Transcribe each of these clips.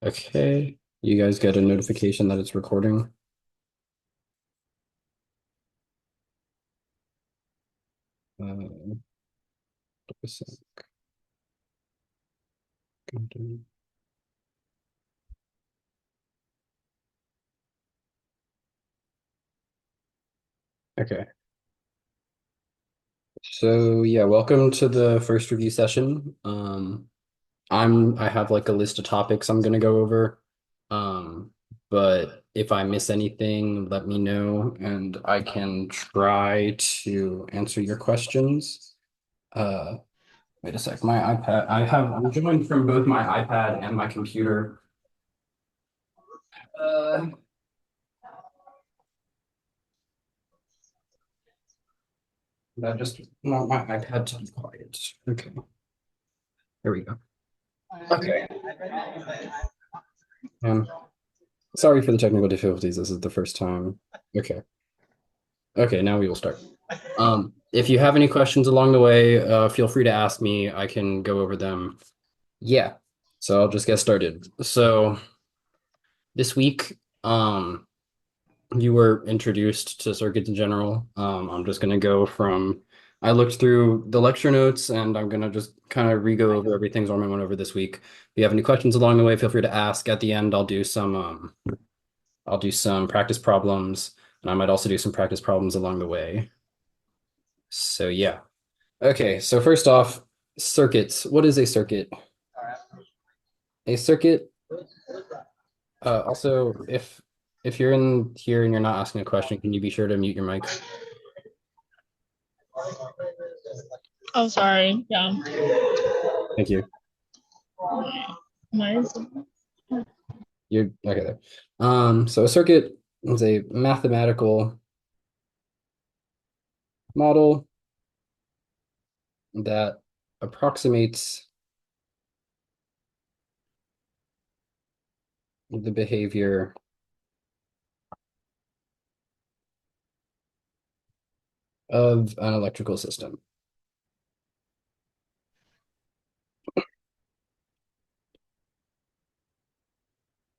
Okay, you guys get a notification that it's recording. Uh, okay, so yeah, welcome to the first review session. I have like a list of topics I'm gonna go over. Um, but if I miss anything, let me know and I can try to answer your questions. Uh, Wait a sec, my iPad, I'm joined from both my iPad and my computer. Uh, I just want my iPad to be quiet. Okay, there we go. Okay. Um, Sorry for the technical difficulties. This is the first time. Okay. Okay, now we will start. If you have any questions along the way, feel free to ask me. I can go over them. Yeah. So I'll just get started. So this week, you were introduced to circuits in general. I'm just gonna go from I looked through the lecture notes and I'm gonna just kind of re-go over everything Zorman went over this week. If you have any questions along the way, feel free to ask. At the end, I'll do some practice problems, and I might also do some practice problems along the way. So yeah. Okay, so first off, circuits. What is a circuit? A circuit, also, if you're in here and you're not asking a question, can you be sure to mute your mic? Oh, sorry. Yeah. Thank you. Nice. You're okay there. So a circuit is a mathematical model that approximates the behavior of an electrical system.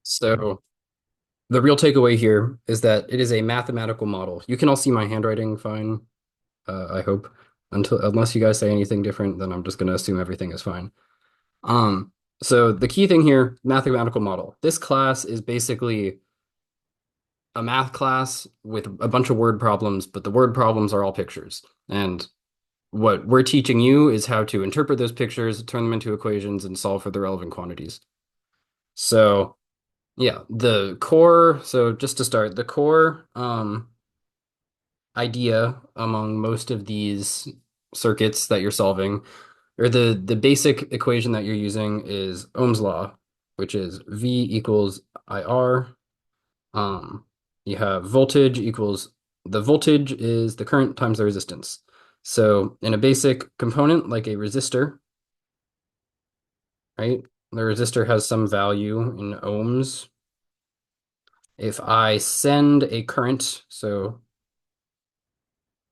So the real takeaway here is that it is a mathematical model. You can all see my handwriting fine, I hope. Unless you guys say anything different, then I'm just going to assume everything is fine. Um, so the key thing here, mathematical model. This class is basically a math class with a bunch of word problems, but the word problems are all pictures. And what we're teaching you is how to interpret those pictures, turn them into equations, and solve for the relevant quantities. So yeah, so just to start, the core idea among most of these circuits that you're solving, or the basic equation that you're using is Ohm's law, which is V equals IR. Um, you have voltage equals the voltage is the current times the resistance. So in a basic component like a resistor, right? The resistor has some value in ohms. If I send a current, so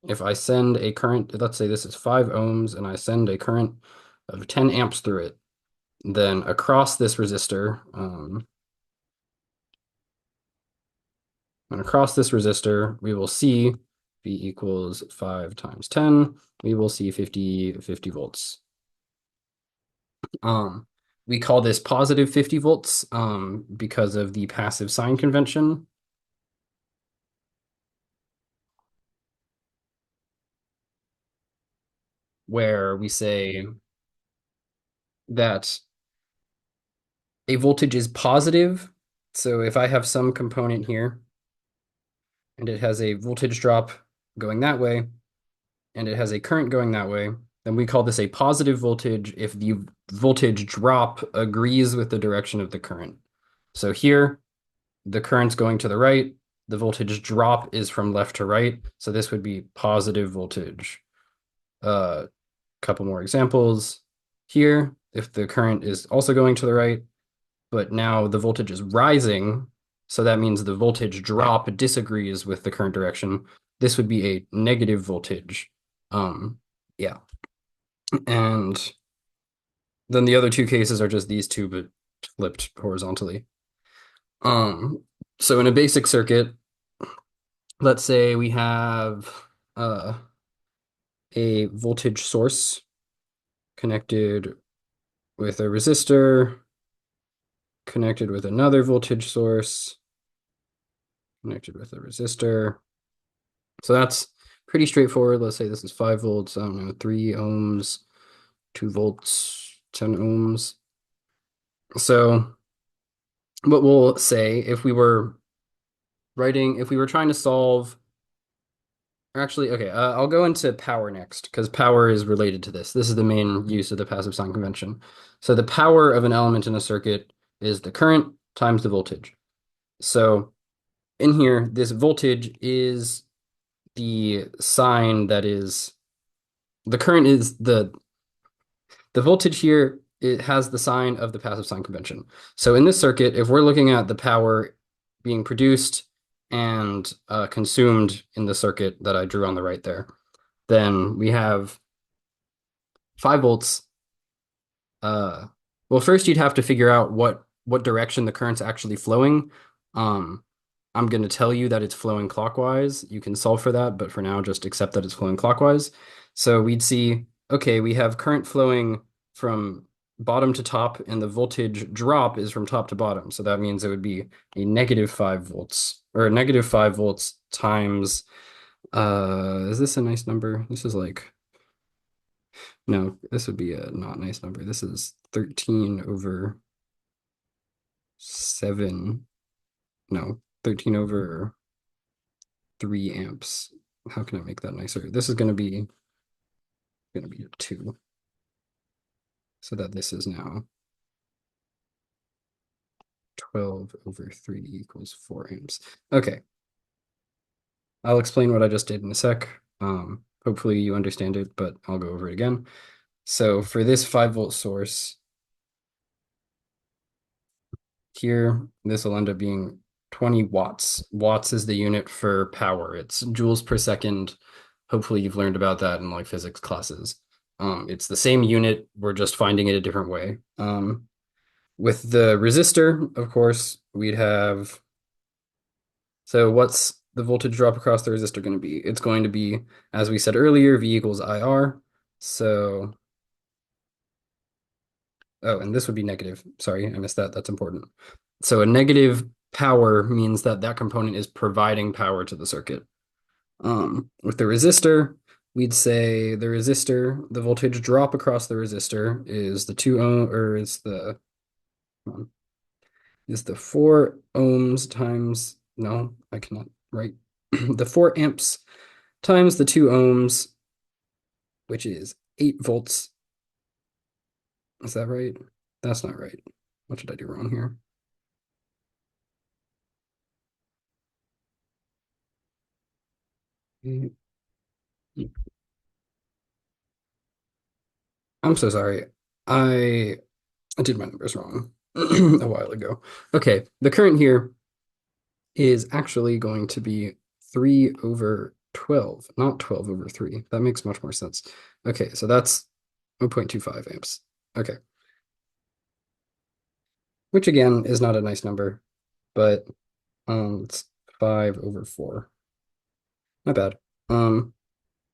if I send a current, let's say this is 5 ohms, and I send a current of 10 amps through it, then across this resistor, we will see V equals 5 times 10, we will see 50 volts. We call this positive 50 volts because of the passive sign convention. Where we say that a voltage is positive. So if I have some component here and it has a voltage drop going that way and it has a current going that way, then we call this a positive voltage if the voltage drop agrees with the direction of the current. So here, the current's going to the right, the voltage drop is from left to right, so this would be positive voltage. A couple more examples. Here, if the current is also going to the right, but now the voltage is rising, so that means the voltage drop disagrees with the current direction. This would be a negative voltage. Yeah. And then the other two cases are just these two, but flipped horizontally. Um, so in a basic circuit, let's say we have uh, a voltage source connected with a resistor, connected with another voltage source, connected with a resistor. So that's pretty straightforward. Let's say this is 5 volts, I don't know, 3 ohms, 2 volts, 10 ohms. So what we'll say if we were trying to solve, or actually, okay, I'll go into power next because power is related to this. This is the main use of the passive sign convention. So the power of an element in a circuit is the current times the voltage. So in here, this voltage is the sign that is the current is the voltage here, it has the sign of the passive sign convention. So in this circuit, if we're looking at the power being produced and consumed in the circuit that I drew on the right there, then we have 5 volts. Uh, well, first you'd have to figure out what direction the current's actually flowing. Um, I'm going to tell you that it's flowing clockwise. You can solve for that, but for now, just accept that it's flowing clockwise. So we'd see, okay, we have current flowing from bottom to top, and the voltage drop is from top to bottom. So that means it would be a negative 5 volts, or a negative 5 volts times, is this a nice number? This is like, no, this would be a not nice number. This is 13 over 7. No, 13 over 3 amps. How can I make that nicer? This is going to be a 2. So that this is now 12 over 3 equals 4 amps. Okay. I'll explain what I just did in a sec. Hopefully you understand it, but I'll go over it again. So for this 5-volt source here, this will end up being 20 watts. Watts is the unit for power. It's joules per second. Hopefully you've learned about that in like physics classes. It's the same unit, we're just finding it a different way. With the resistor, of course, we'd have, so what's the voltage drop across the resistor going to be? It's going to be, as we said earlier, V equals IR. So, oh, and this would be negative. Sorry, I missed that. That's important. So a negative power means that that component is providing power to the circuit. With the resistor, we'd say the voltage drop across the resistor is the 2 ohm, or is the 4 ohms times, no, I cannot write, the 4 amps times the 2 ohms, which is 8 volts. Is that right? That's not right. What did I do wrong here? I'm so sorry. I I did my numbers wrong a while ago. Okay, the current here is actually going to be 3 over 12, not 12 over 3. That makes much more sense. Okay, so that's 0.25 amps. Okay, which again is not a nice number, but it's 5 over 4. Not bad.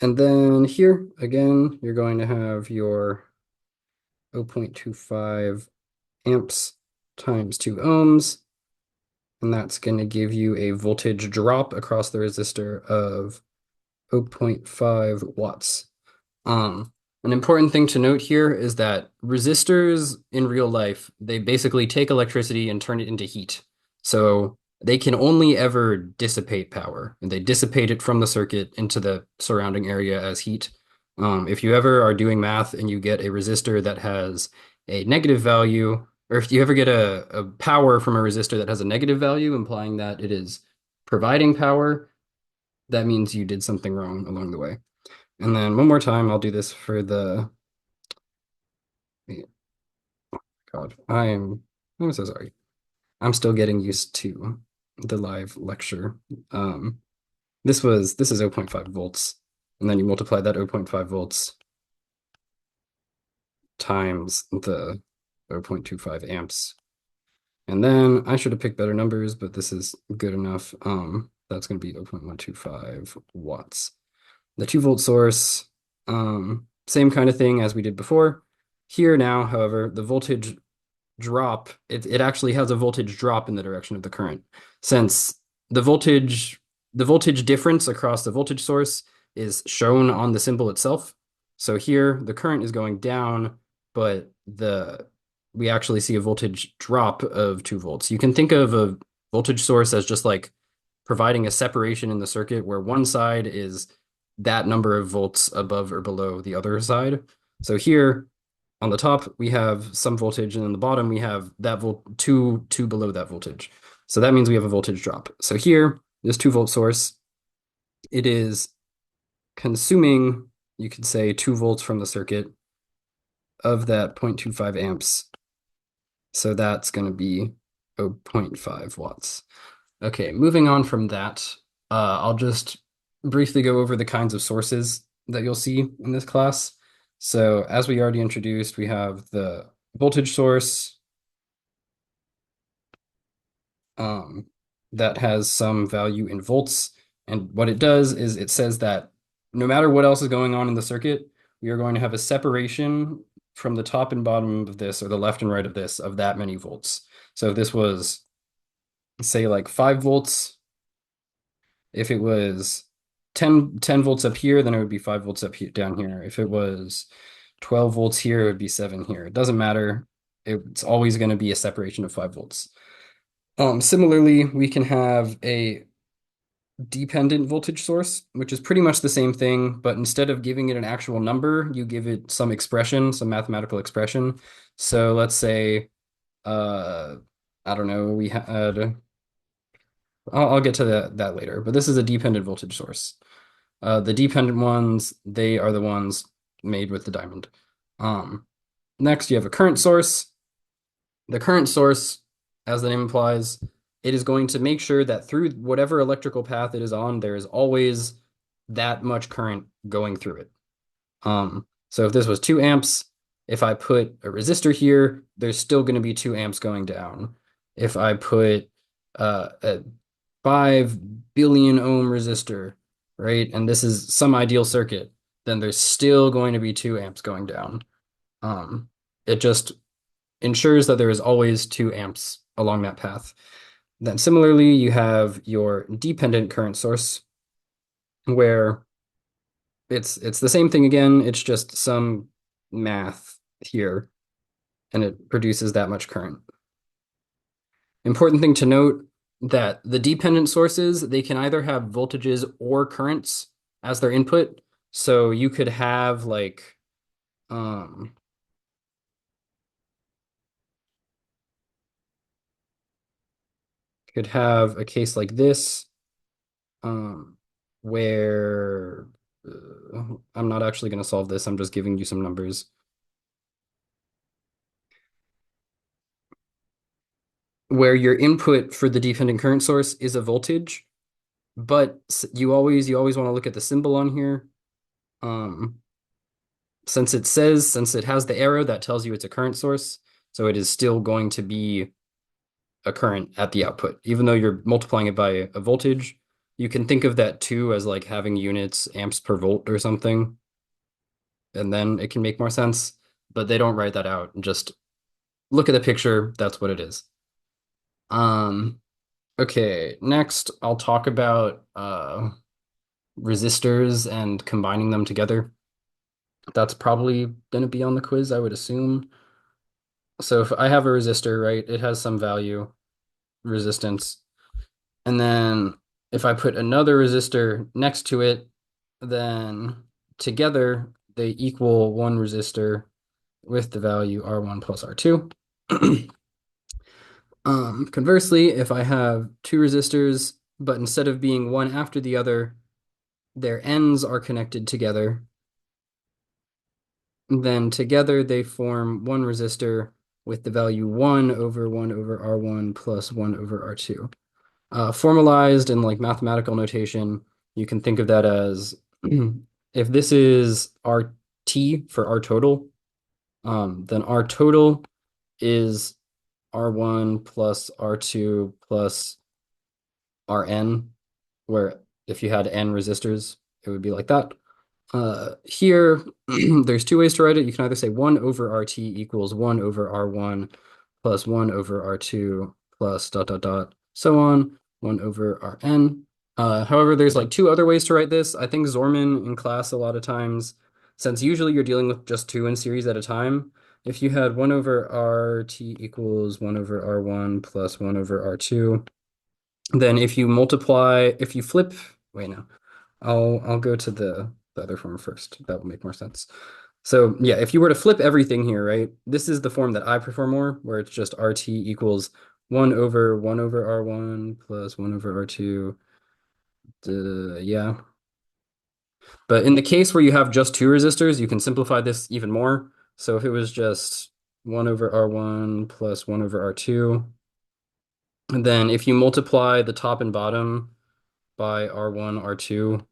And then here again, you're going to have your 0.25 amps times 2 ohms, and that's going to give you a voltage drop across the resistor of 0.5 watts. An important thing to note here is that resistors in real life, they basically take electricity and turn it into heat. So they can only ever dissipate power, and they dissipate it from the circuit into the surrounding area as heat. If you ever are doing math and you get a resistor that has a negative value, or if you ever get a power from a resistor that has a negative value, implying that it is providing power, that means you did something wrong along the way. And then one more time, I'll do this for the, God, I'm so sorry. I'm still getting used to the live lecture. This is zero point 0.5 volts, and then you multiply that 0.5 volts times the 0.25 amps, And then I should have picked better numbers, but this is good enough. That's going to be 0.125 watts. The 2-volt source, same kind of thing as we did before. Here now, however, the voltage drop, it actually has a voltage drop in the direction of the current. Since the voltage the voltage difference across the voltage source is shown on the symbol itself. So here the current is going down, but the we actually see a voltage drop of 2 volts. You can think of a voltage source as just like providing a separation in the circuit where one side is that number of volts above or below the other side. So here on the top we have some voltage, and on the bottom we have that two below that voltage. So that means we have a voltage drop. So here, this 2-volt source, it is consuming, you could say, 2 volts from the circuit of that 0.25 amps. So that's going to be 0.5 watts. Okay, moving on from that, I'll just briefly go over the kinds of sources that you'll see in this class. So as we already introduced, we have the voltage source um, that has some value in volts. And what it does is it says that no matter what else is going on in the circuit, we are going to have a separation from the top and bottom of this, or the left and right of this, of that many volts. So if this was, say, like 5 volts, if it was 10 volts up here, then it would be 5 volts up here, down here. If it was 12 volts here, it would be 7 here. It doesn't matter. It's always going to be a separation of 5 volts. Similarly, we can have a dependent voltage source, which is pretty much the same thing, but instead of giving it an actual number, you give it some expression, some mathematical expression. So let's say, uh, I don't know, we had, I'll get to that later, but this is a dependent voltage source. The dependent ones, they are the ones made with the diamond. Next, you have a current source. The current source, as the name implies, it is going to make sure that through whatever electrical path it is on, there is always that much current going through it. So if this was 2 amps, if I put a resistor here, there's still going to be 2 amps going down. If I put a 5 billion ohm resistor, right, and this is some ideal circuit, then there's still going to be 2 amps going down. It just ensures that there is always 2 amps along that path. Then similarly, you have your dependent current source, where it's the same thing again, it's just some math here, and it produces that much current. Important thing to note that the dependent sources, they can either have voltages or currents as their input. So you could have like could have a case like this, where I'm not actually going to solve this. I'm just giving you some numbers. Where your input for the dependent current source is a voltage, but you always want to look at the symbol on here. Since it has the arrow that tells you it's a current source, so it is still going to be a current at the output, even though you're multiplying it by a voltage. You can think of that too as like having units, amps per volt or something, and then it can make more sense. But they don't write that out. Just look at the picture. That's what it is. Um, okay, next I'll talk about resistors and combining them together. That's probably going to be on the quiz, I would assume. So if I have a resistor, right, it has some value, resistance. And then if I put another resistor next to it, then together they equal one resistor with the value R1 plus R2. Conversely, if I have 2 resistors, but instead of being one after the other, their ends are connected together, then together they form one resistor with the value 1 over R1 plus 1 over R2. Formalized in like mathematical notation, you can think of that as if this is RT for R total, then R total is R1 plus R2 plus Rn, where if you had n resistors, it would be like that. Here, there's two ways to write it. You can either say 1 over RT equals 1 over R1 plus 1 over R2 plus dot dot dot, so on, 1 over Rn. However, there's like two other ways to write this. I think Zorman in class a lot of times, since usually you're dealing with just two in series at a time, if you had 1 over RT equals 1 over R1 plus 1 over R2, then if you flip, wait, no, I'll go to the other form first. That will make more sense. So yeah, if you were to flip everything here, right? This is the form that I prefer more, where it's just RT equals 1 over R1 plus 1 over R2. Yeah. But in the case where you have just two resistors, you can simplify this even more. So if it was just 1 over R1 plus 1 over R2, and then if you multiply the top and bottom by R1, R2,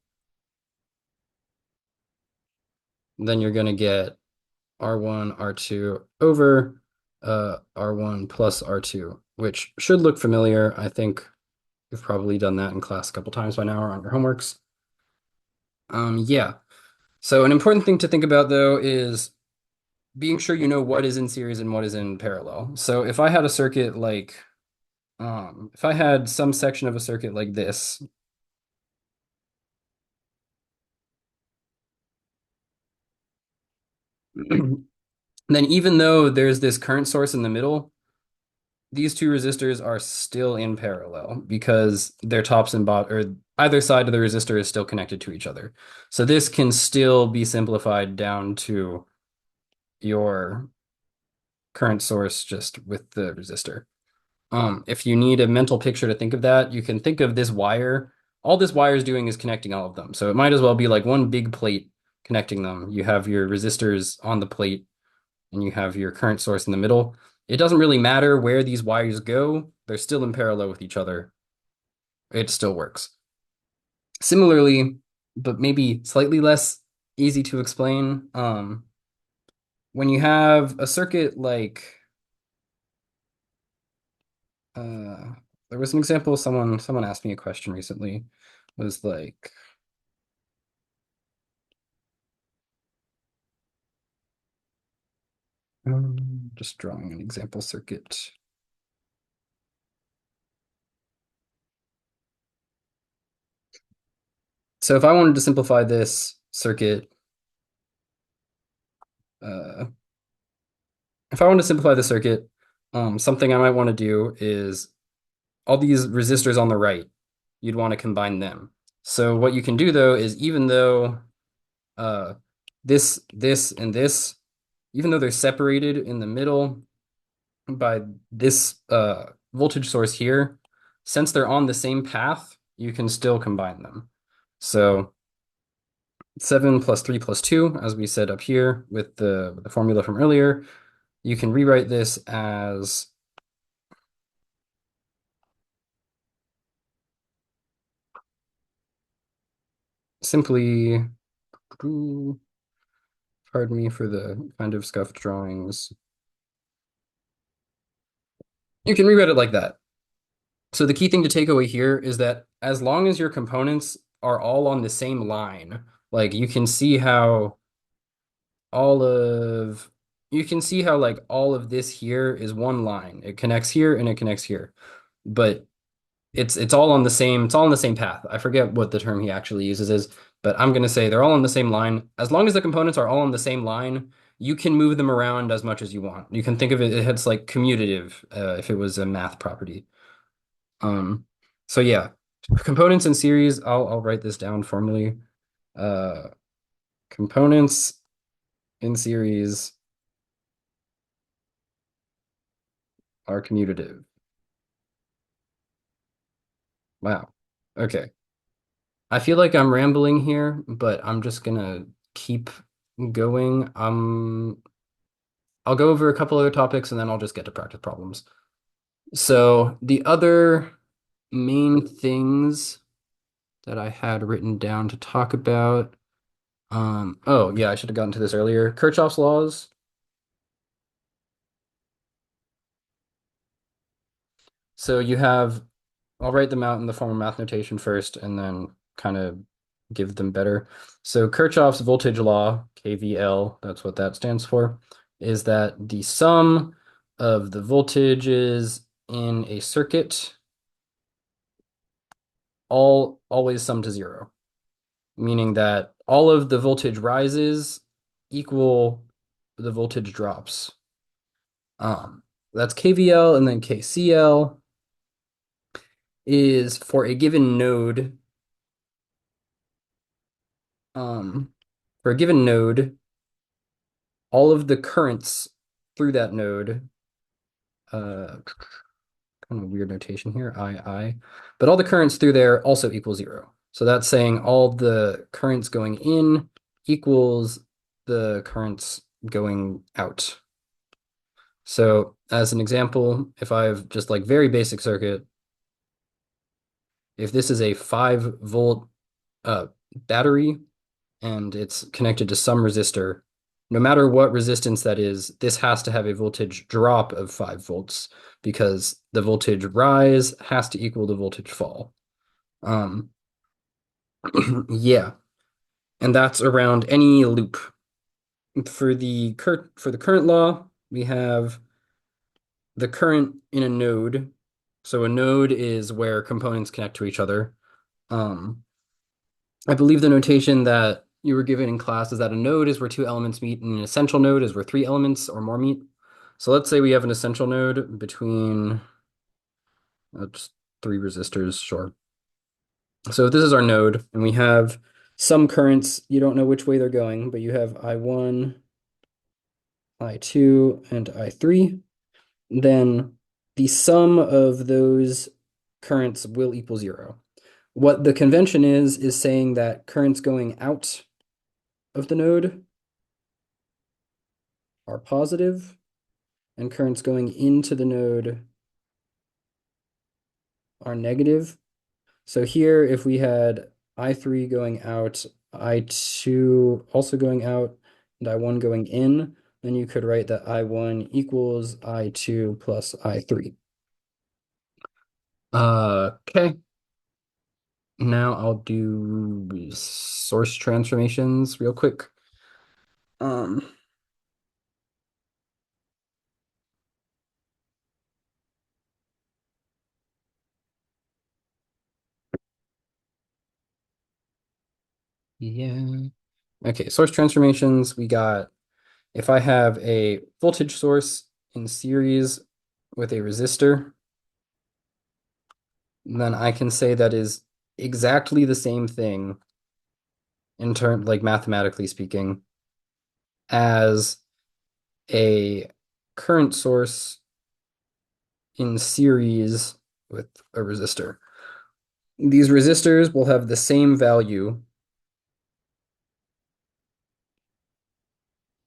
then you're going to get R1, R2 over R1 plus R2, which should look familiar. I think you've probably done that in class a couple times by now or on your homeworks. Yeah. So an important thing to think about though is being sure you know what is in series and what is in parallel. So if I had a circuit like, if I had some section of a circuit like this, then even though there's this current source in the middle, these two resistors are still in parallel because their tops and bottom, or either side of the resistor is still connected to each other. So this can still be simplified down to your current source just with the resistor. If you need a mental picture to think of that, you can think of this wire. All this wire is doing is connecting all of them. So it might as well be like one big plate connecting them. You have your resistors on the plate and you have your current source in the middle. It doesn't really matter where these wires go. They're still in parallel with each other. It still works. Similarly, but maybe slightly less easy to explain, when you have a circuit like uh, there was an example someone asked me a question recently was like just drawing an example circuit. So if I wanted to simplify this circuit, uh, if I want to simplify the circuit, something I might want to do is all these resistors on the right, you'd want to combine them. So what you can do though is even though uh, and this, even though they're separated in the middle by this voltage source here, since they're on the same path, you can still combine them. So 7 plus 3 plus 2, as we said up here with the formula from earlier, you can rewrite this as simply, pardon me for the kind of scuffed drawings. You can rewrite it like that. So the key thing to take away here is that as long as your components are all on the same line, like all of you can see how like all of this here is one line. It connects here and it connects here. But it's all on the same path. I forget what the term he actually uses is, but I'm going to say they're all on the same line. As long as the components are all on the same line, you can move them around as much as you want. You can think of it's like commutative, if it was a math property. Um, so yeah, components in series, I'll write this down formally. Uh, components in series are commutative. Wow. Okay. I feel like I'm rambling here, but I'm just gonna keep going. I'll go over a couple other topics and then I'll just get to practice problems. So the other main things that I had written down to talk about, oh yeah, I should have gotten to this earlier. Kirchhoff's laws. So you have, I'll write them out in the formal math notation first and then kind of give them better. So Kirchhoff's voltage law, KVL, that's what that stands for, is that the sum of the voltages in a circuit all always sum to zero, meaning that all of the voltage rises equal the voltage drops. That's KVL, and then KCL is for a given node. Um, for a given node, all of the currents through that node, kind of weird notation here, I, but all the currents through there also equal zero. So that's saying all the currents going in equals the currents going out. So as an example, if I have just like very basic circuit, if this is a 5 volt uh, battery and it's connected to some resistor, no matter what resistance that is, this has to have a voltage drop of 5 volts because the voltage rise has to equal the voltage fall. Um, yeah, and that's around any loop. For the current law, we have the current in a node. So a node is where components connect to each other. Um, I believe the notation that you were given in class is that a node is where two elements meet, and an essential node is where three elements or more meet. So let's say we have an essential node between just three resistors, sure. So this is our node, and we have some currents. You don't know which way they're going, but you have I1, I2, and I3. Then the sum of those currents will equal zero. What the convention is saying that currents going out of the node are positive, and currents going into the node are negative. So here, if we had I3 going out, I2 also going out, and I1 going in, then you could write that I1 equals I2 plus I3. Okay. Now I'll do source transformations real quick. Um, yeah. Okay, source transformations, we got if I have a voltage source in series with a resistor, then I can say that is exactly the same thing in terms, like mathematically speaking, as a current source in series with a resistor. These resistors will have the same value,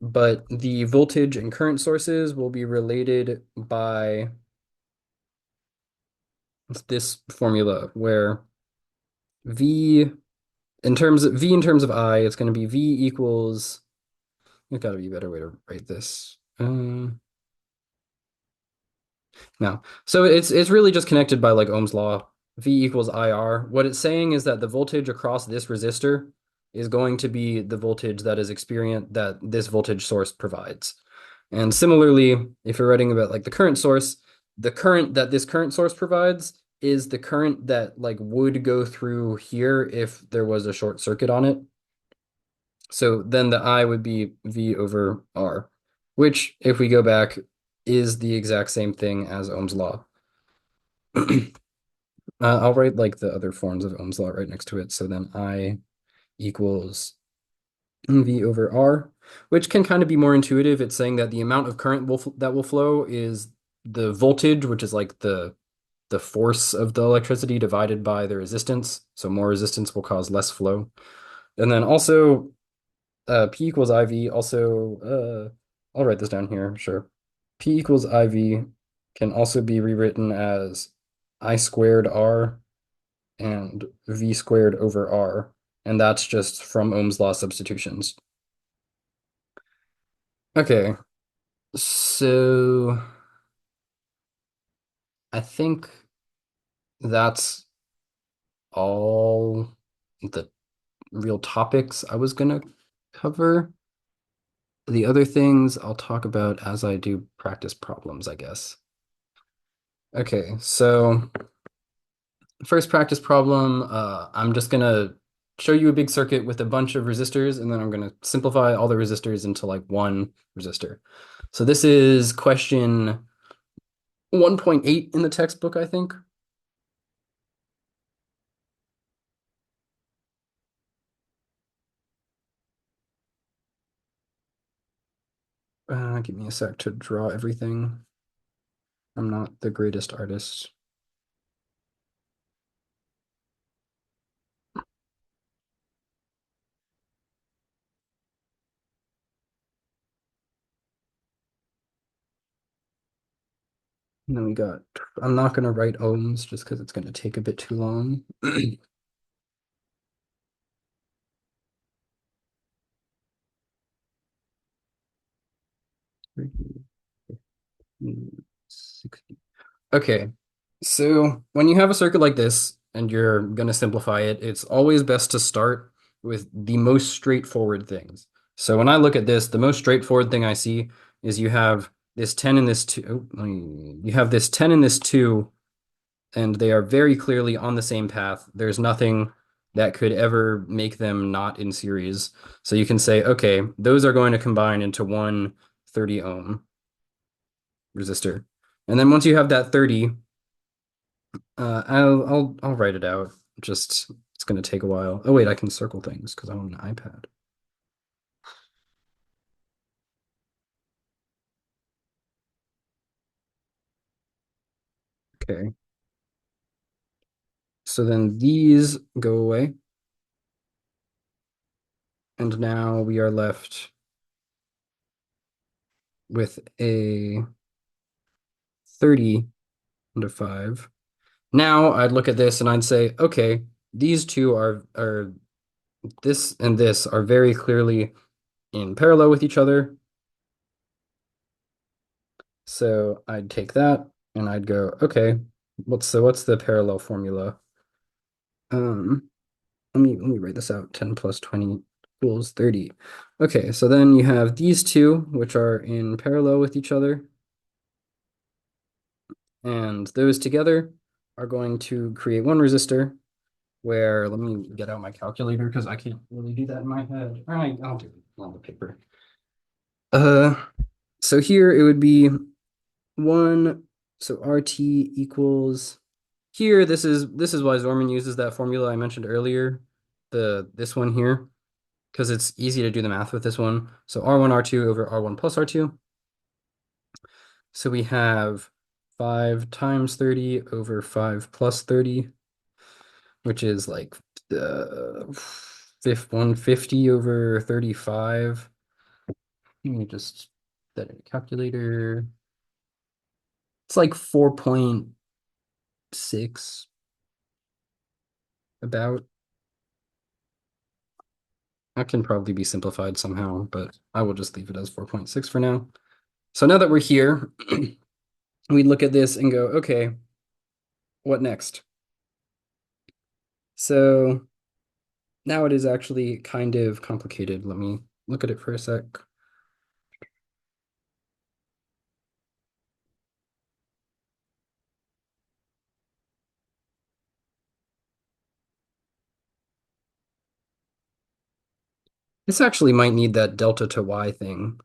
but the voltage and current sources will be related by this formula where V in terms of I, it's going to be V equals, there's got to be a better way to write this. No. So it's really just connected by like Ohm's law. V equals IR. What it's saying is that the voltage across this resistor is going to be the voltage that is experienced that this voltage source provides. And similarly, if you're writing about like the current source, the current that this current source provides is the current that like would go through here if there was a short circuit on it. So then the I would be V over R, which if we go back is the exact same thing as Ohm's law. I'll write like the other forms of Ohm's law right next to it. So then I equals V over R, which can kind of be more intuitive. It's saying that the amount of current that will flow is the voltage, which is like the force of the electricity divided by the resistance. So more resistance will cause less flow. And then also P equals IV. Also, I'll write this down here. Sure. P equals IV can also be rewritten as I squared R and V squared over R. And that's just from Ohm's law substitutions. Okay, so I think that's all the real topics I was gonna cover. The other things I'll talk about as I do practice problems, I guess. Okay, so first practice problem, I'm just gonna show you a big circuit with a bunch of resistors, and then I'm gonna simplify all the resistors into like one resistor. So this is question 1.8 in the textbook, I think. Give me a sec to draw everything. I'm not the greatest artist. And then we got, I'm not going to write ohms just because it's going to take a bit too long. 60. Okay, so when you have a circuit like this and you're going to simplify it, it's always best to start with the most straightforward things. So when I look at this, the most straightforward thing I see is you have this 10 and this 2. You have this 10 and this 2, and they are very clearly on the same path. There's nothing that could ever make them not in series. So you can say, okay, those are going to combine into one 30 ohm resistor. And then once you have that 30, I'll write it out. Just it's going to take a while. Oh wait, I can circle things because I'm on an iPad. Okay. So then these go away. And now we are left with a 30 into 5. Now I'd look at this and I'd say, okay, these two are this and this are very clearly in parallel with each other. So I'd take that and I'd go, okay, what's the parallel formula? Um, let me write this out. 10 plus 20 equals 30. Okay, so then you have these two, which are in parallel with each other, and those together are going to create one resistor where, let me get out my calculator because I can't really do that in my head. All right, I'll do it on the paper. Uh, so here it would be one, so RT equals here, this is why Zorman uses that formula I mentioned earlier, this one here, because it's easy to do the math with this one. So R1, R2 over R1 plus R2. So we have 5 times 30 over 5 plus 30, which is like 150 over 35. Let me just put that in a calculator. It's like 4.6 about. That can probably be simplified somehow, but I will just leave it as 4.6 for now. So now that we're here, we look at this and go, okay, what next? So now it is actually kind of complicated. Let me look at it for a sec. This actually might need that delta to y thing,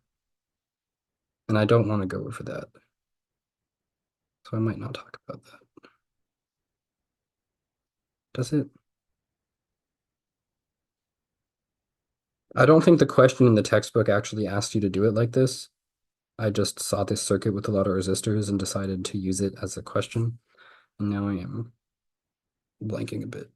and I don't want to go for that. So I might not talk about that. Does it? I don't think the question in the textbook actually asked you to do it like this. I just saw this circuit with a lot of resistors and decided to use it as a question. And now I am blanking a bit.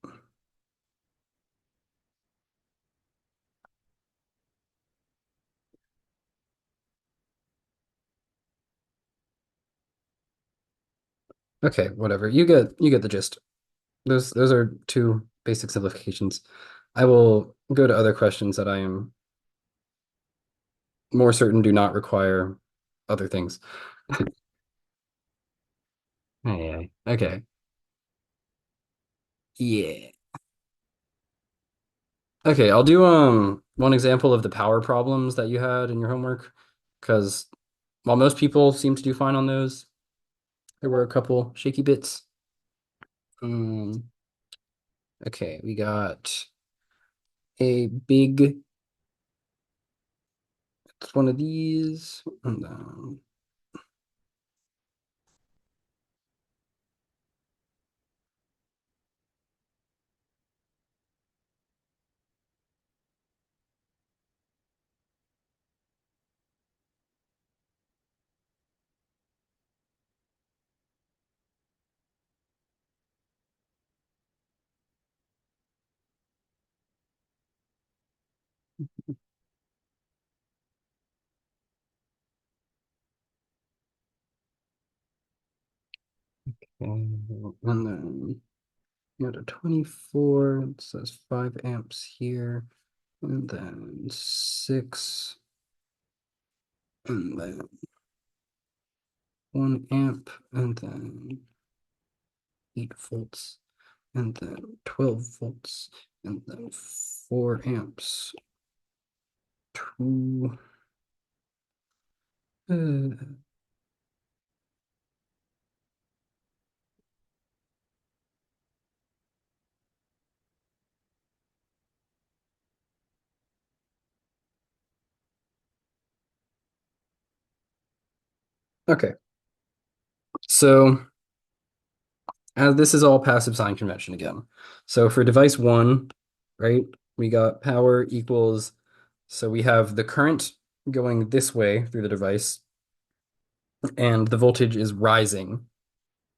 Okay, whatever. You get the gist. Those are two basic simplifications. I will go to other questions that I am more certain do not require other things. Okay. Yeah. Okay, I'll do one example of the power problems that you had in your homework, because while most people seem to do fine on those, there were a couple shaky bits. Um, okay, we got a big, it's one of these, and then you got a 24, it says 5 amps here, and then 6, and then 1 amp, and then 8 volts, and then 12 volts, and then 4 amps. 2. Okay, so this is all passive sign convention again. So for device one, right, we got power equals, so we have the current going this way through the device, and the voltage is rising.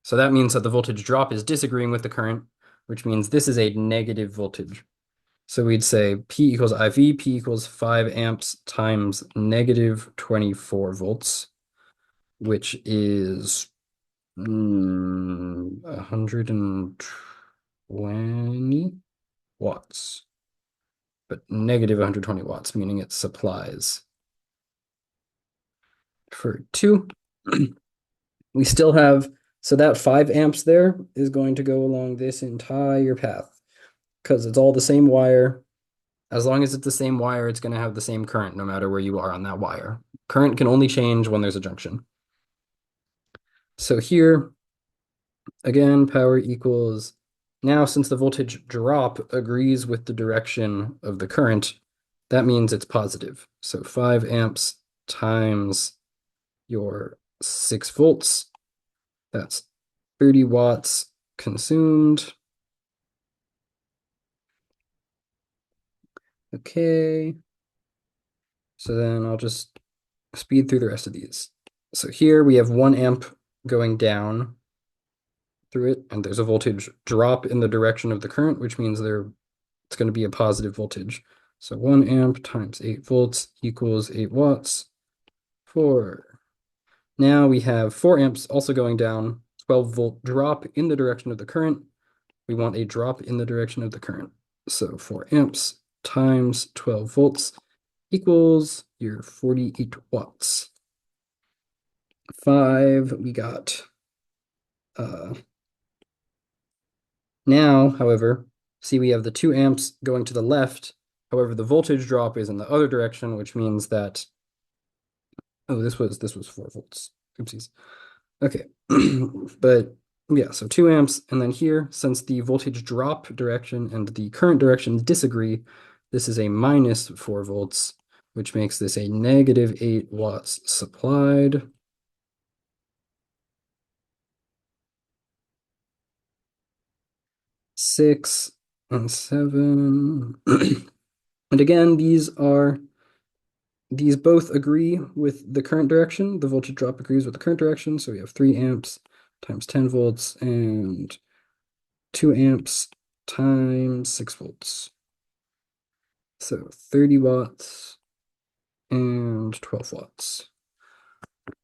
So that means that the voltage drop is disagreeing with the current, which means this is a negative voltage. So we'd say P equals IV, P equals 5 amps times negative 24 volts, which is 120 watts, but negative 120 watts, meaning it supplies. For 2, we still have, so that 5 amps there is going to go along this entire path because it's all the same wire. As long as it's the same wire, it's going to have the same current no matter where you are on that wire. Current can only change when there's a junction. So here, again, power equals, now since the voltage drop agrees with the direction of the current, that means it's positive. So 5 amps times your 6 volts, that's 30 watts consumed. Okay. So then I'll just speed through the rest of these. So here we have 1 amp going down through it, and there's a voltage drop in the direction of the current, which means it's going to be a positive voltage. So 1 amp times 8 volts equals 8 watts. 4. Now we have 4 amps also going down, 12-volt drop in the direction of the current. We want a drop in the direction of the current. So 4 amps times 12 volts equals your 48 watts. 5, we got uh, now, however, see we have the 2 amps going to the left. However, the voltage drop is in the other direction, which means that, oh, this was 4 volts. Oopsies. Okay. But yeah, so 2 amps, and then here, since the voltage drop direction and the current direction disagree, this is a minus 4 volts, which makes this a negative 8 watts supplied. 6 and 7. And again, these both agree with the current direction. The voltage drop agrees with the current direction. So we have 3 amps times 10 volts and 2 amps times 6 volts. So 30 watts and 12 watts.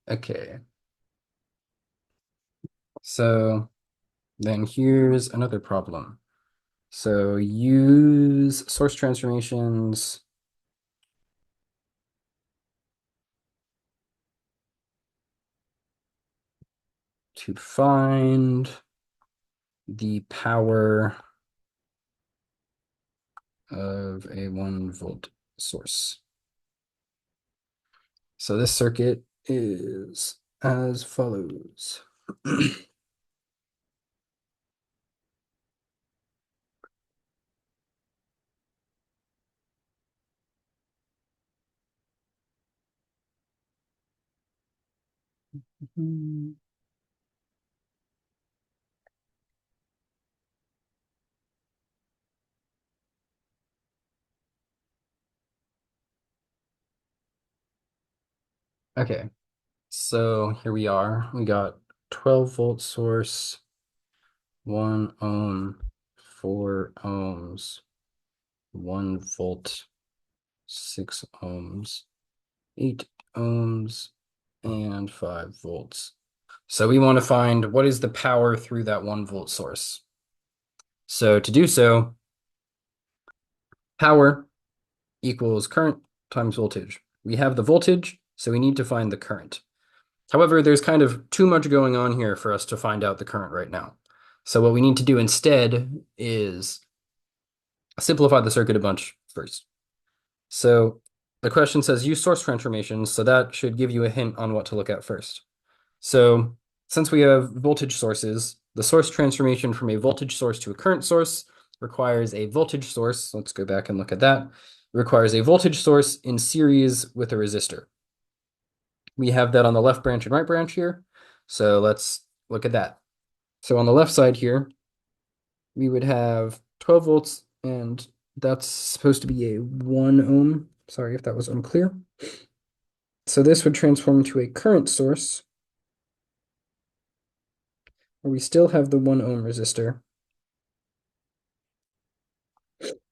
Okay. So then here's another problem. So use source transformations to find the power of a 1 volt source. So this circuit is as follows. Okay, so here we are. We got 12-volt source, 1 ohm, 4 ohms, 1 volt, 6 ohms, 8 ohms, and 5 volts. So we want to find what is the power through that 1 volt source. So to do so, power equals current times voltage. We have the voltage, so we need to find the current. However, there's kind of too much going on here for us to find out the current right now. So what we need to do instead is simplify the circuit a bunch first. So the question says use source transformations, so that should give you a hint on what to look at first. So since we have voltage sources, the source transformation from a voltage source to a current source requires a voltage source. Let's go back and look at that. It requires a voltage source in series with a resistor. We have that on the left branch and right branch here. So let's look at that. So on the left side here, we would have 12 volts, and that's supposed to be a 1 ohm. Sorry if that was unclear. So this would transform to a current source, where we still have the 1 ohm resistor,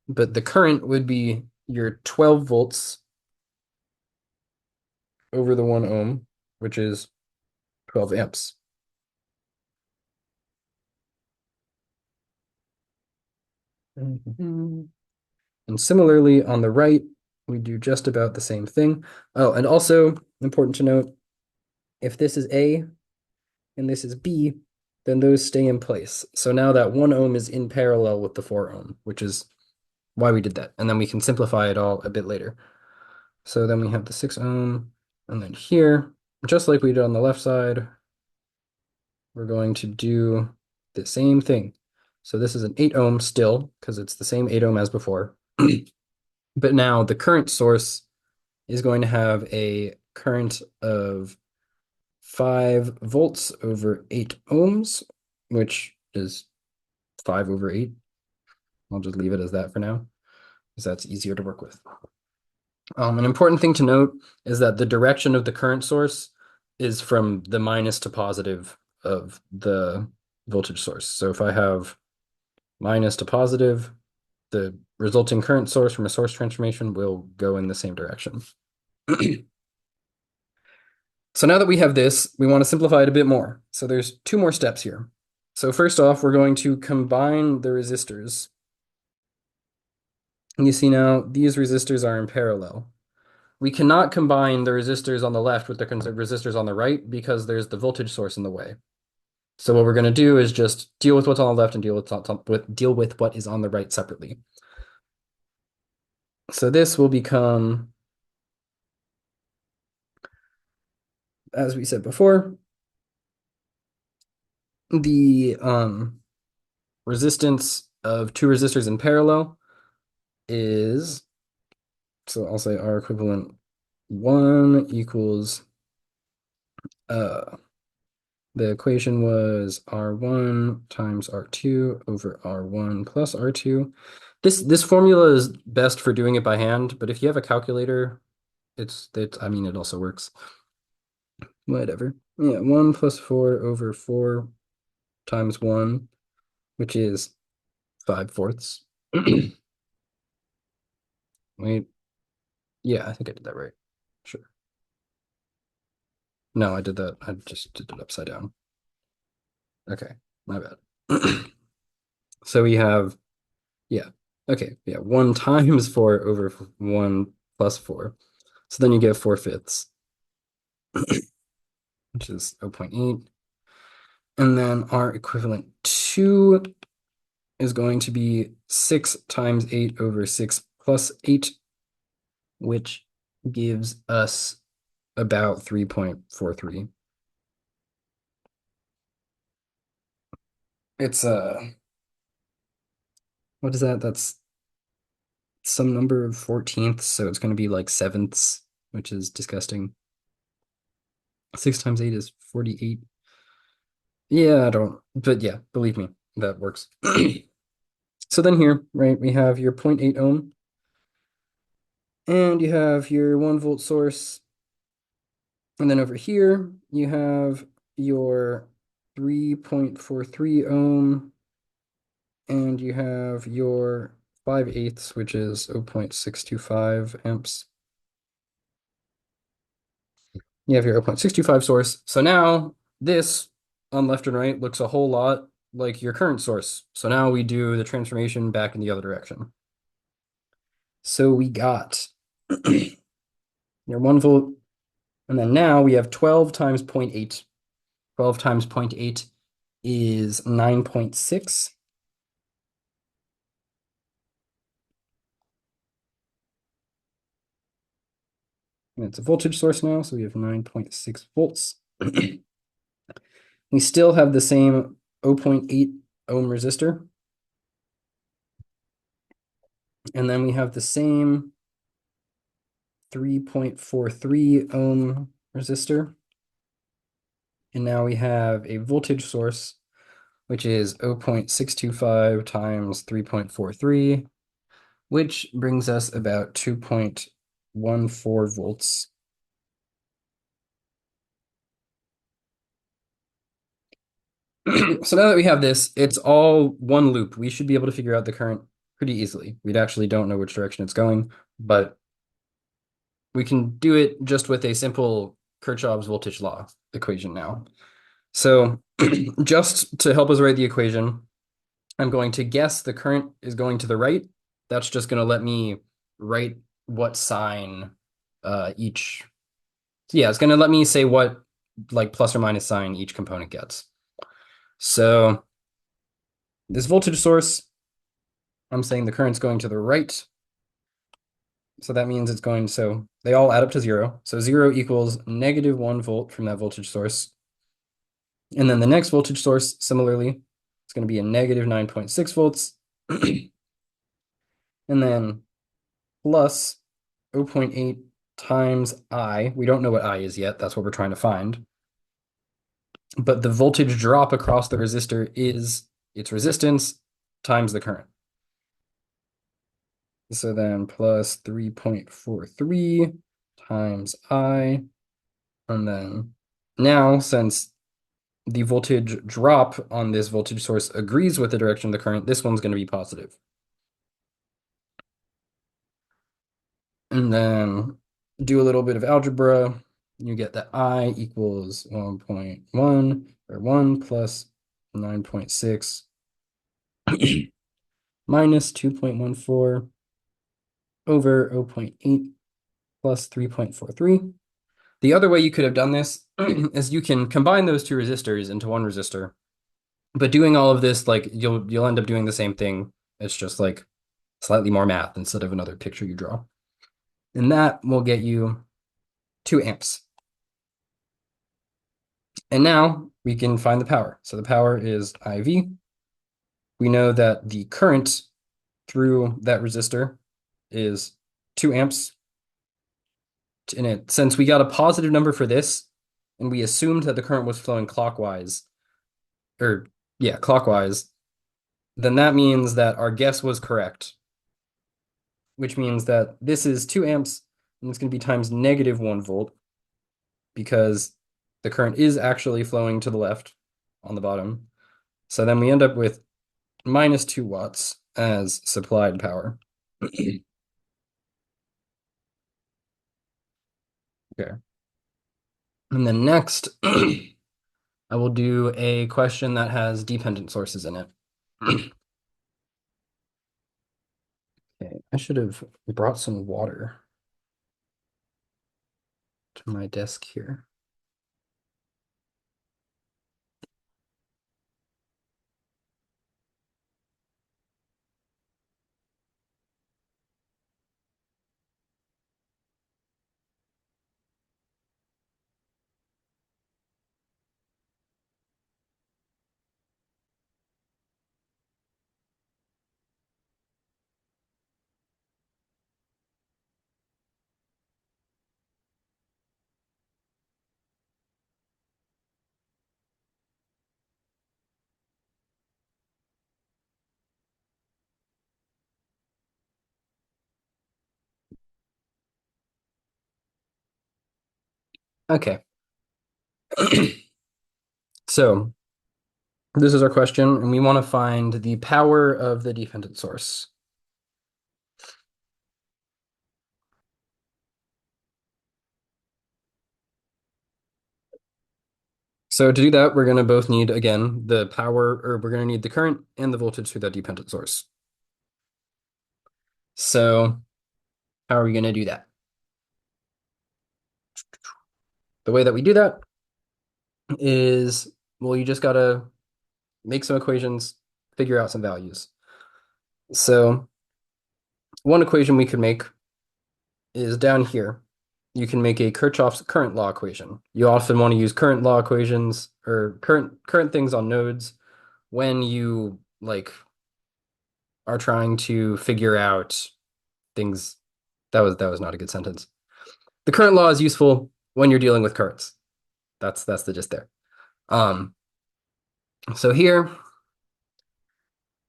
but the current would be your 12 volts over the 1 ohm, which is 12 amps. And similarly, on the right, we do just about the same thing. Oh, and also important to note, if this is A and this is B, then those stay in place. So now that 1 ohm is in parallel with the 4 ohm, which is why we did that. And then we can simplify it all a bit later. So then we have the 6 ohm, and then here, just like we did on the left side, we're going to do the same thing. So this is an 8 ohm still, because it's the same 8 ohm as before. But now the current source is going to have a current of 5 volts over 8 ohms, which is 5 over 8. I'll just leave it as that for now, because that's easier to work with. An important thing to note is that the direction of the current source is from the minus to positive of the voltage source. So if I have minus to positive, the resulting current source from a source transformation will go in the same direction. So now that we have this, we want to simplify it a bit more. So there's 2 more steps here. So first off, we're going to combine the resistors. And you see now these resistors are in parallel. We cannot combine the resistors on the left with the resistors on the right because there's the voltage source in the way. So what we're going to do is just deal with what's on the left and deal with what is on the right separately. So this will become, as we said before, the resistance of 2 resistors in parallel is, so I'll say R equivalent 1 equals, the equation was R1 times R2 over R1 plus R2. This formula is best for doing it by hand, but if you have a calculator, I mean, it also works. Whatever. Yeah, 1 plus 4 over 4 times 1, which is 5/4. Wait, yeah, I think I did that right. Sure. No, I did that. I just did it upside down. Okay, my bad. So we have, yeah, okay, yeah, 1 times 4 over 1 plus 4. So then you get 4/5, which is 0.8. And then R equivalent 2 is going to be 6 times 8 over 6 plus 8, which gives us about 3.43. It's what is that? That's some number of 14ths, so it's going to be like sevenths, which is disgusting. 6 times 8 is 48. Yeah, I don't, but yeah, believe me, that works. So then here, right, we have your zero point 0.8 ohm, and you have your 1 volt source. And then over here, you have your 3.43 ohm, and you have your 5/8, which is 0.625 amps. You have your 0.625 source. So now this on left and right looks a whole lot like your current source. So now we do the transformation back in the other direction. So we got your 1 volt, and then now we have 12 times 0.8. 12 times 0.8 is 9.6. And it's a voltage source now, so we have 9.6 volts. We still have the same 0.8 ohm resistor. And then we have the same 3.43 ohm resistor. And now we have a voltage source, which is 0.625 times 3.43, which brings us about 2.14 volts. So now that we have this, it's all one loop. We should be able to figure out the current pretty easily. We actually don't know which direction it's going, but we can do it just with a simple Kirchhoff's voltage law equation now. So just to help us write the equation, I'm going to guess the current is going to the right. That's just going to let me write what sign each. Yeah, it's going to let me say what like plus or minus sign each component gets. So this voltage source, I'm saying the current's going to the right. So that means it's going, so they all add up to 0. So 0 equals negative 1 volt from that voltage source. And then the next voltage source, similarly, it's going to be a negative 9.6 volts. And then plus 0.8 times I. We don't know what I is yet. That's what we're trying to find. But the voltage drop across the resistor is its resistance times the current. So then plus 3.43 times I. And then now, since the voltage drop on this voltage source agrees with the direction of the current, this one's going to be positive. And then do a little bit of algebra. You get that I equals 1.1 or 1 plus 9.6 minus 2.14 over 0.8 plus 3.43. The other way you could have done this is you can combine those two resistors into one resistor. But doing all of this, like you'll end up doing the same thing. It's just like slightly more math instead of another picture you draw. And that will get you 2 amps. And now we can find the power. So the power is IV. We know that the current through that resistor is 2 amps. In it, since we got a positive number for this, and we assumed that the current was flowing clockwise, or yeah, clockwise, then that means that our guess was correct, which means that this is 2 amps, and it's going to be times negative 1 volt, because the current is actually flowing to the left on the bottom. So then we end up with minus 2 watts as supplied power. Okay. And then next, I will do a question that has dependent sources in it. Okay, I should have brought some water to my desk here. Okay. So this is our question, and we want to find the power of the dependent source. So to do that, we're going to both need, again, the power, or we're going to need the current and the voltage through that dependent source. So how are we going to do that? The way that we do that is, well, you just got to make some equations, figure out some values. So one equation we could make is down here. You can make a Kirchhoff's current law equation. You often want to use current law equations or current things on nodes when you like are trying to figure out things. That was not a good sentence. The current law is useful when you're dealing with currents. That's the gist there. Um, so here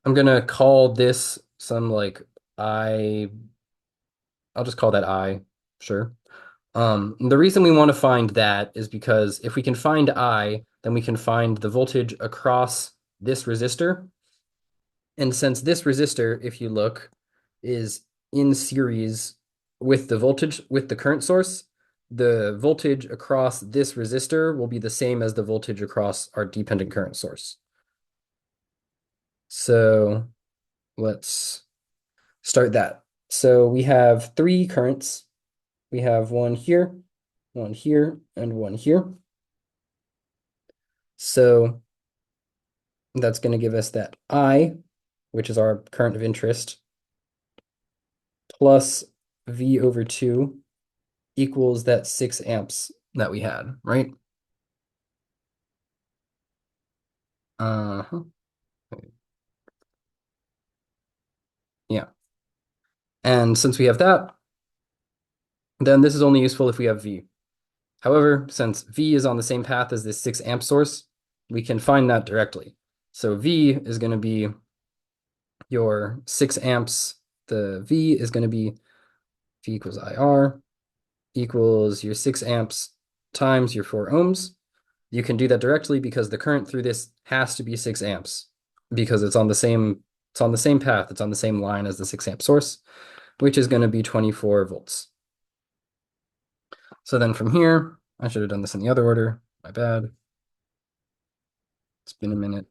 I'm gonna call this some like I I'll just call that I, sure. The reason we want to find that is because if we can find I, then we can find the voltage across this resistor. And since this resistor, if you look, is in series with the voltage, with the current source, the voltage across this resistor will be the same as the voltage across our dependent current source. So let's start that. So we have three currents. We have one here, and one here. So that's going to give us that I, which is our current of interest, plus V over 2 equals that 6 amps that we had, right? Uh-huh. Yeah. And since we have that, then this is only useful if we have V. However, since V is on the same path as this 6 amp source, we can find that directly. So V is going to be your 6 amps. The V is going to be V equals IR equals your 6 amps times your 4 ohms. You can do that directly because the current through this has to be 6 amps because it's on the same path, it's on the same line as the 6 amp source, which is going to be 24 volts. So then from here, I should have done this in the other order. My bad. It's been a minute.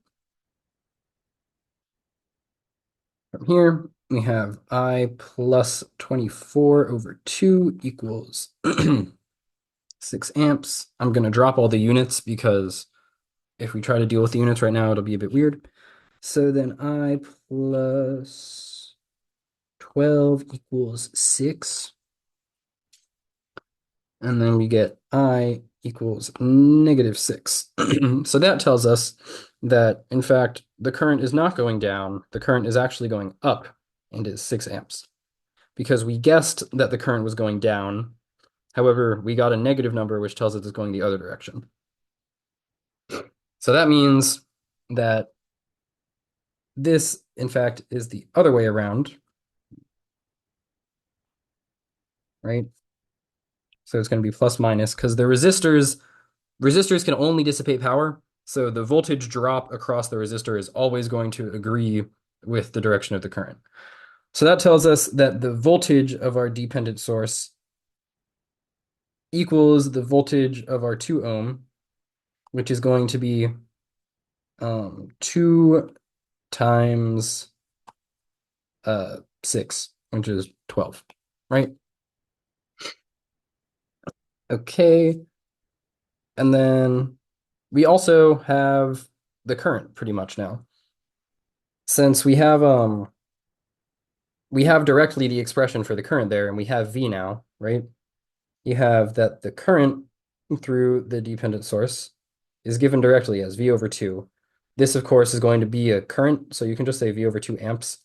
From here, we have I plus 24 over 2 equals 6 amps. I'm going to drop all the units because if we try to deal with the units right now, it'll be a bit weird. So then I plus 12 equals 6. And then we get I equals -6. So that tells us that, in fact, the current is not going down. The current is actually going up and is 6 amps. Because we guessed that the current was going down. However, we got a negative number, which tells us it's going the other direction. So that means that this, in fact, is the other way around, right? So it's going to be plus minus because the resistors can only dissipate power. So the voltage drop across the resistor is always going to agree with the direction of the current. So that tells us that the voltage of our dependent source equals the voltage of our 2 ohm, which is going to be 2 times 6, which is 12, right? Okay. And then we also have the current pretty much now. Since we have directly the expression for the current there, and we have V now, right? You have that the current through the dependent source is given directly as V over 2. This, of course, is going to be a current, so you can just say V over 2 amps.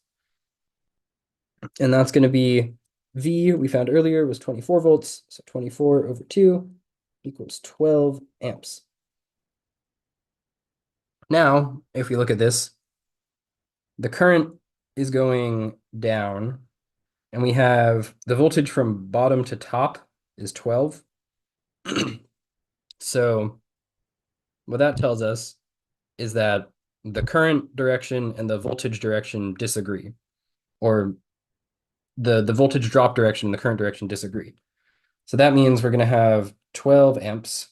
And that's going to be V, we found earlier, was 24 volts. So 24 over 2 equals 12 amps. Now, if we look at this, the current is going down, and we have the voltage from bottom to top is 12. So what that tells us is that the current direction and the voltage direction disagree, or the voltage drop direction and the current direction disagree. So that means we're going to have 12 amps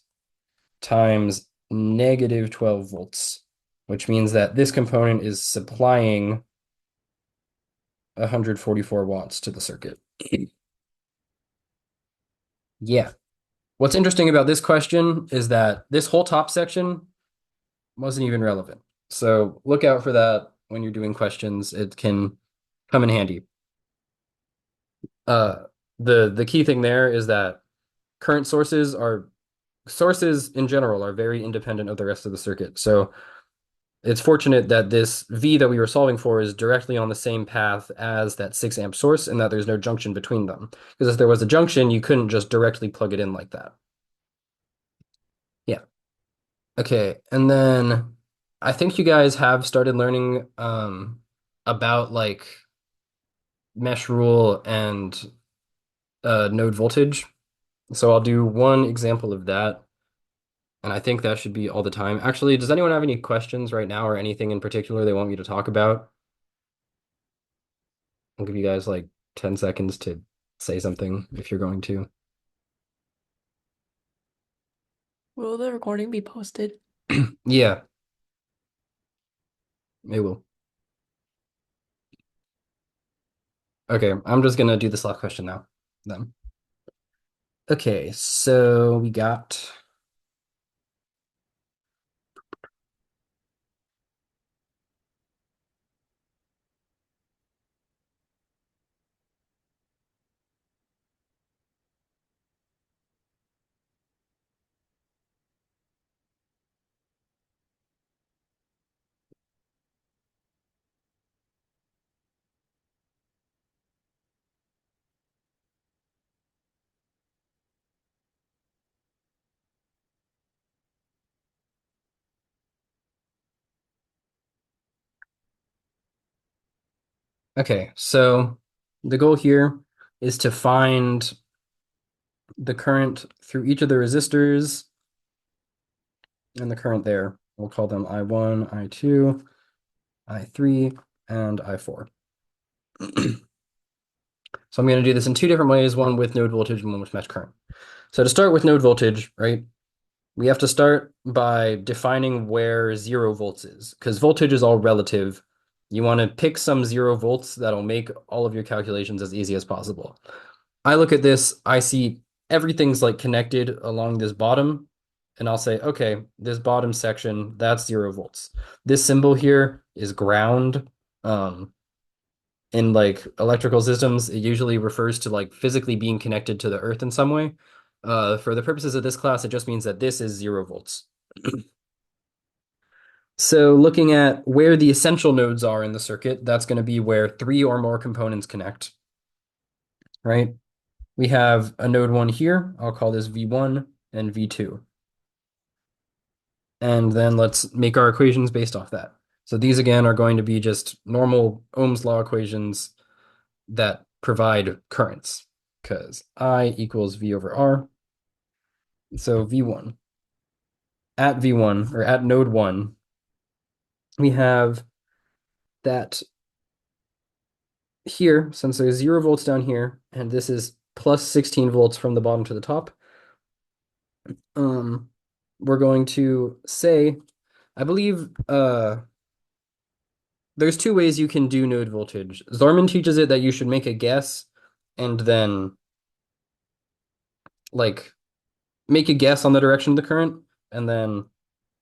times negative 12 volts, which means that this component is supplying 144 watts to the circuit. Yeah. What's interesting about this question is that this whole top section wasn't even relevant. So look out for that when you're doing questions. It can come in handy. Uh, the key thing there is that current sources in general are very independent of the rest of the circuit. So it's fortunate that this V that we were solving for is directly on the same path as that 6 amp source and that there's no junction between them. Because if there was a junction, you couldn't just directly plug it in like that. Yeah. Okay. And then I think you guys have started learning about like mesh rule and node voltage. So I'll do one example of that. And I think that should be all the time. Actually, does anyone have any questions right now or anything in particular they want me to talk about? I'll give you guys like 10 seconds to say something if you're going to. Will the recording be posted? Yeah, it will. Okay, I'm just gonna do this last question now. Then. Okay, so we got okay, so the goal here is to find the current through each of the resistors and the current there. We'll call them I1, I2, I3, and I4. So I'm going to do this in two different ways, one with node voltage and one with mesh current. So to start with node voltage, right, we have to start by defining where 0 volts is, because voltage is all relative. You want to pick some 0 volts that'll make all of your calculations as easy as possible. I look at this, I see everything's like connected along this bottom, and I'll say, okay, this bottom section, that's 0 volts. This symbol here is ground. In like electrical systems, it usually refers to like physically being connected to the earth in some way. For the purposes of this class, it just means that this is 0 volts. So looking at where the essential nodes are in the circuit, that's going to be where 3 or more components connect, right? We have a node 1 here. I'll call this V1 and V2. And then let's make our equations based off that. So these again are going to be just normal Ohm's law equations that provide currents because I equals V over R. So V1. At V1 or at node 1, we have that here, since there's 0 volts down here, and this is plus 16 volts from the bottom to the top, we're going to say, I believe there's two ways you can do node voltage. Zorman teaches it that you should make a guess and then like make a guess on the direction of the current and then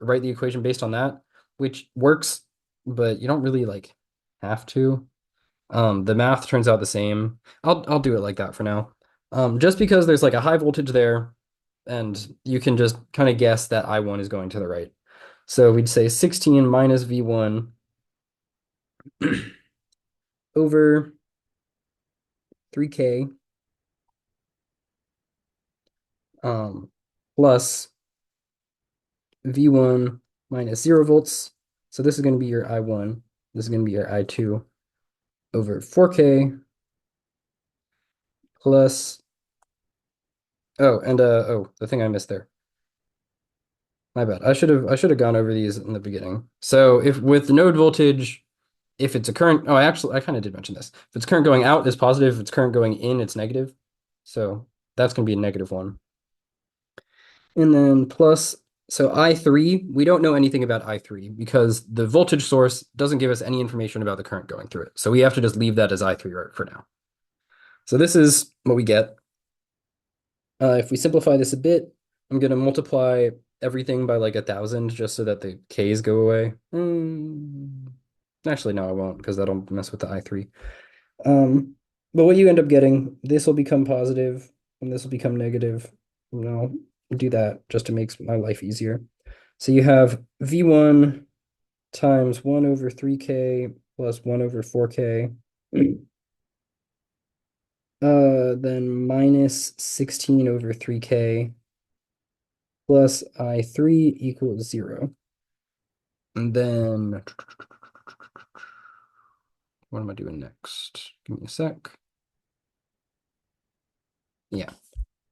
write the equation based on that, which works, but you don't really like have to. The math turns out the same. I'll do it like that for now. Just because there's like a high voltage there, and you can just kind of guess that I1 is going to the right. So we'd say 16 minus V1 over 3K plus V1 minus 0 volts. So this is going to be your I1. This is going to be your I2 over 4K plus, oh, and the thing I missed there. My bad. I should have gone over these in the beginning. So if with node voltage, if it's a current, oh, I kind of did mention this. If it's current going out, it's positive. If it's current going in, it's negative. So that's going to be a -1. And then plus, so I3, we don't know anything about I3 because the voltage source doesn't give us any information about the current going through it. So we have to just leave that as I3 right for now. So this is what we get. If we simplify this a bit, I'm going to multiply everything by like 1,000 just so that the k's go away. Actually, no, I won't because that'll mess with the I3. But what you end up getting, this will become positive and this will become negative. I'll do that just to make my life easier. So you have V1 times 1 over 3k plus 1 over 4k. Then minus 16 over 3k plus I3 equals 0. And then what am I doing next? Give me a sec. Yeah.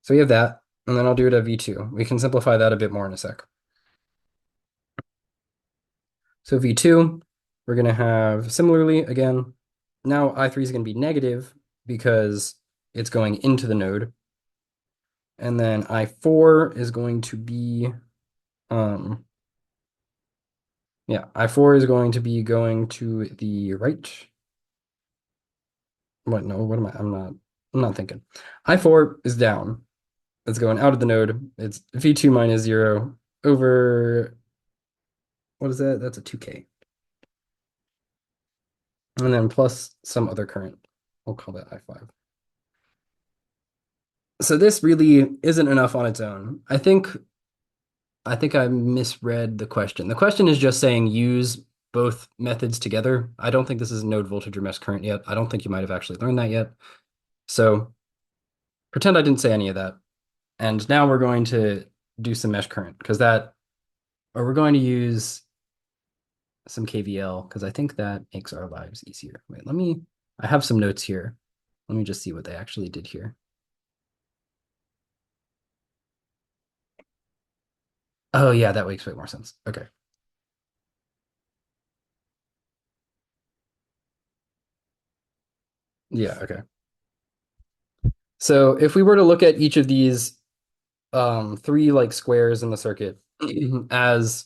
So we have that, and then I'll do it at V2. We can simplify that a bit more in a sec. So V2, we're going to have similarly, again, now I3 is going to be negative because it's going into the node. And then I4 is going to be, yeah, I4 is going to be going to the right. What, no, what am I? I'm not thinking. I4 is down. It's going out of the node. It's V2 minus 0 over, what is that? That's a 2k. And then plus some other current. We'll call that I5. So this really isn't enough on its own. I think I misread the question. The question is just saying use both methods together. I don't think this is node voltage or mesh current yet. I don't think you might have actually learned that yet. So pretend I didn't say any of that. And now we're going to do some mesh current because or we're going to use some KVL because I think that makes our lives easier. Wait, I have some notes here. Let me just see what they actually did here. Oh yeah, that makes way more sense. Okay. Yeah, okay. So if we were to look at each of these three like squares in the circuit as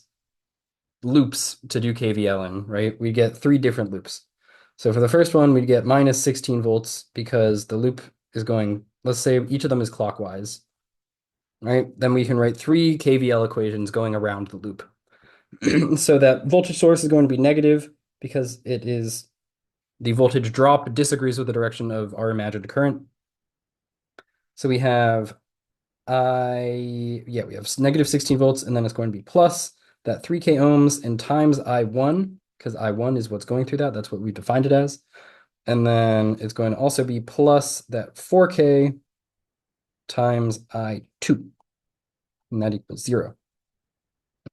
loops to do KVL in, right? We get three different loops. So for the first one, we get minus 16 volts because the loop is going, let's say each of them is clockwise, right? Then we can write three KVL equations going around the loop. So that voltage source is going to be negative because it is the voltage drop disagrees with the direction of our imagined current. So we have we have negative 16 volts, and then it's going to be plus that 3k ohms and times I1, because I1 is what's going through that. That's what we defined it as. And then it's going to also be plus that 4k times I2, and that equals 0.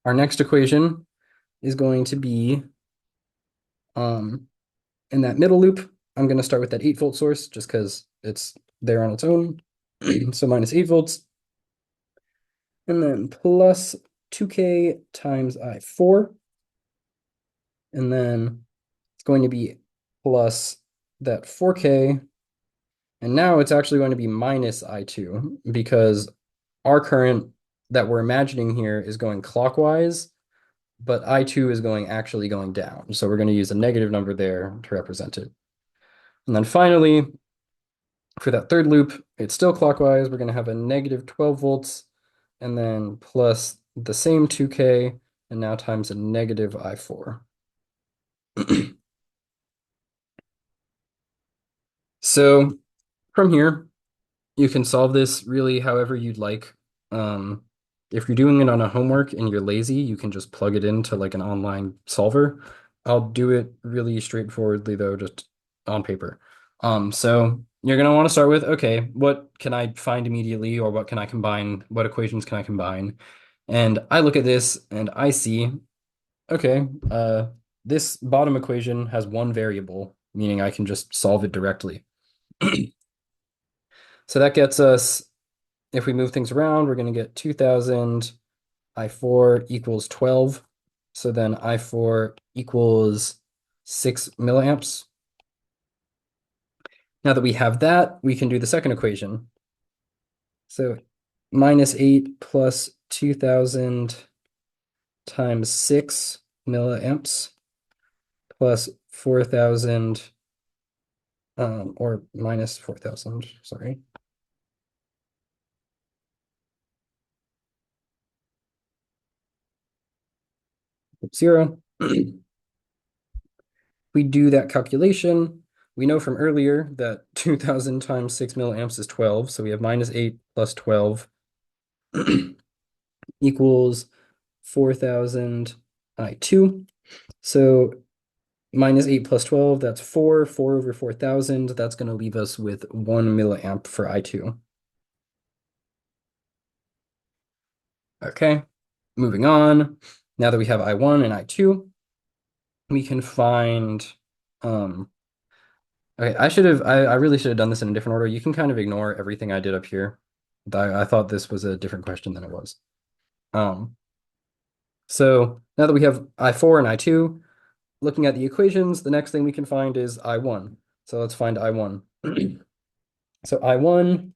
Our next equation is going to be in that middle loop. I'm going to start with that 8-volt source just because it's there on its own. So minus 8 volts. And then plus 2k times I4. And then it's going to be plus that 4k. And now it's actually going to be minus I2 because our current that we're imagining here is going clockwise, but I2 is actually going down. So we're going to use a negative number there to represent it. And then finally, for that third loop, it's still clockwise. We're going to have a negative 12 volts and then plus the same 2k and now times a negative I4. So from here, you can solve this really however you'd like. If you're doing it on a homework and you're lazy, you can just plug it into like an online solver. I'll do it really straightforwardly though, just on paper. So you're gonna want to start with, okay, what can I find immediately, or what can I combine? What equations can I combine? And I look at this and I see, okay, this bottom equation has one variable, meaning I can just solve it directly. So that gets us, if we move things around, we're going to get 2000 I4 equals 12. So then I4 equals 6 milliamps. Now that we have that, we can do the second equation. So -8 plus 2000 times 6 milliamps plus 4000 or minus 4000, sorry. Zero. We do that calculation. We know from earlier that 2000 times 6 milliamps is 12. So we have -8 plus 12 equals 4000 I2. So -8 plus 12, that's 4. 4 over 4000, that's going to leave us with 1 milliamp for I2. Okay, moving on. Now that we have I1 and I2, we can find okay, I really should have done this in a different order. You can kind of ignore everything I did up here. I thought this was a different question than it was. Um, so now that we have I4 and I2, looking at the equations, the next thing we can find is I1. So let's find I1. So I1,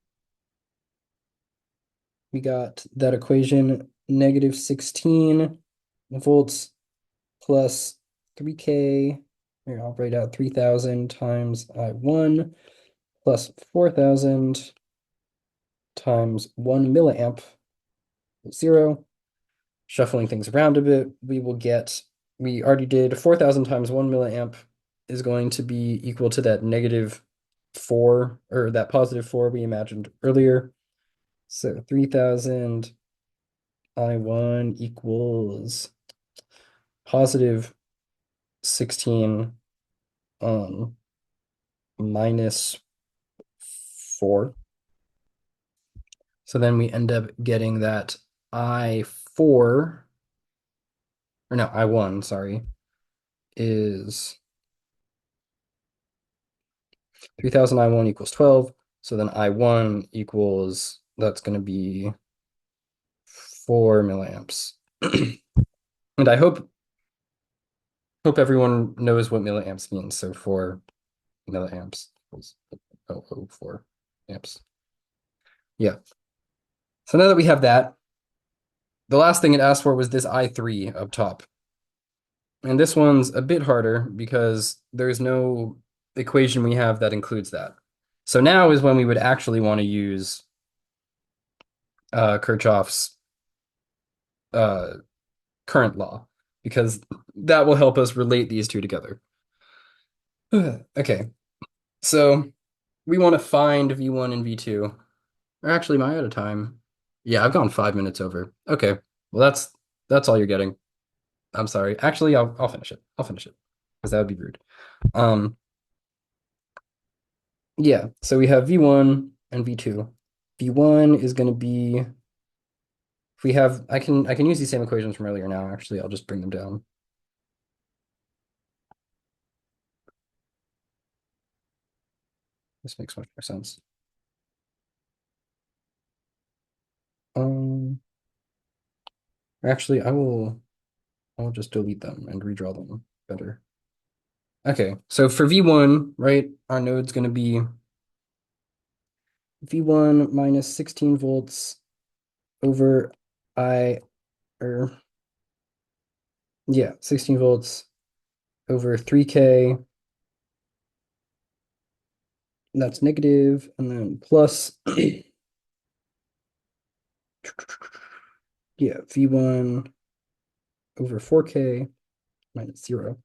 we got that equation, -16 volts plus 3K. Here, I'll write out 3000 times I1 plus 4000 times 1 milliamp, 0. Shuffling things around a bit, we already did 4000 times 1 milliamp is going to be equal to that -4, or that +4 we imagined earlier. So 3000 I1 equals positive 16 minus 4. So then we end up getting that I4, or no, I1, sorry, is 3000 I1 equals 12. So then I1 equals, that's going to be 4 milliamps. And I hope everyone knows what milliamps means. So 4 milliamps equals 0.004 amps. Yeah. So now that we have that, the last thing it asked for was this I3 up top. And this one's a bit harder because there's no equation we have that includes that. So now is when we would actually want to use Kirchhoff's current law, because that will help us relate these two together. Okay, so we want to find V1 and V2. Or actually, am I out of time? Yeah, I've gone 5 minutes over. Okay, well that's all you're getting. I'm sorry. Actually, I'll finish it. I'll finish it because that would be rude. Um, yeah. So we have V1 and V2. V1 is going to be, if we have, I can use these same equations from earlier now. Actually, I'll just bring them down. This makes much more sense. Um, actually, I'll just delete them and redraw them better. Okay, so for V1, right, our node's going to be V1 minus 16 volts over or yeah, 16 volts over 3K. That's negative, and then plus, yeah, V1 over 4K minus 0.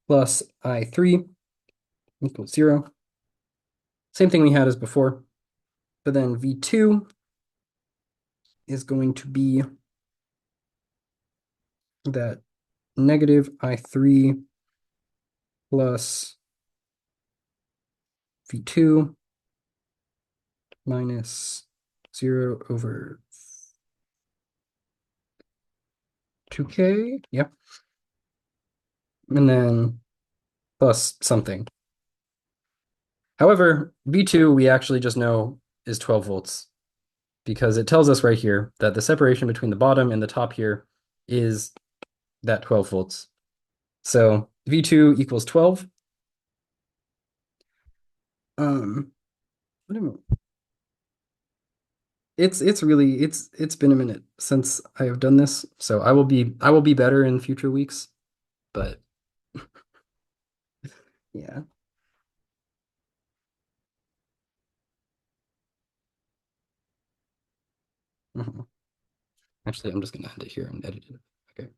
Plus I3 equals 0. Same thing we had as before, but then V2 is going to be that negative I3 plus V2 minus 0 over 2K. Yep. And then plus something. However, V2 we actually just know is 12 volts. because it tells us right here that the separation between the bottom and the top here is that 12 volts. So V2 equals 12. What am I- it's really it's been a minute since I have done this, so I will be better in future weeks, but yeah. Mhm. Actually, I'm just gonna end it here and edit it. Okay.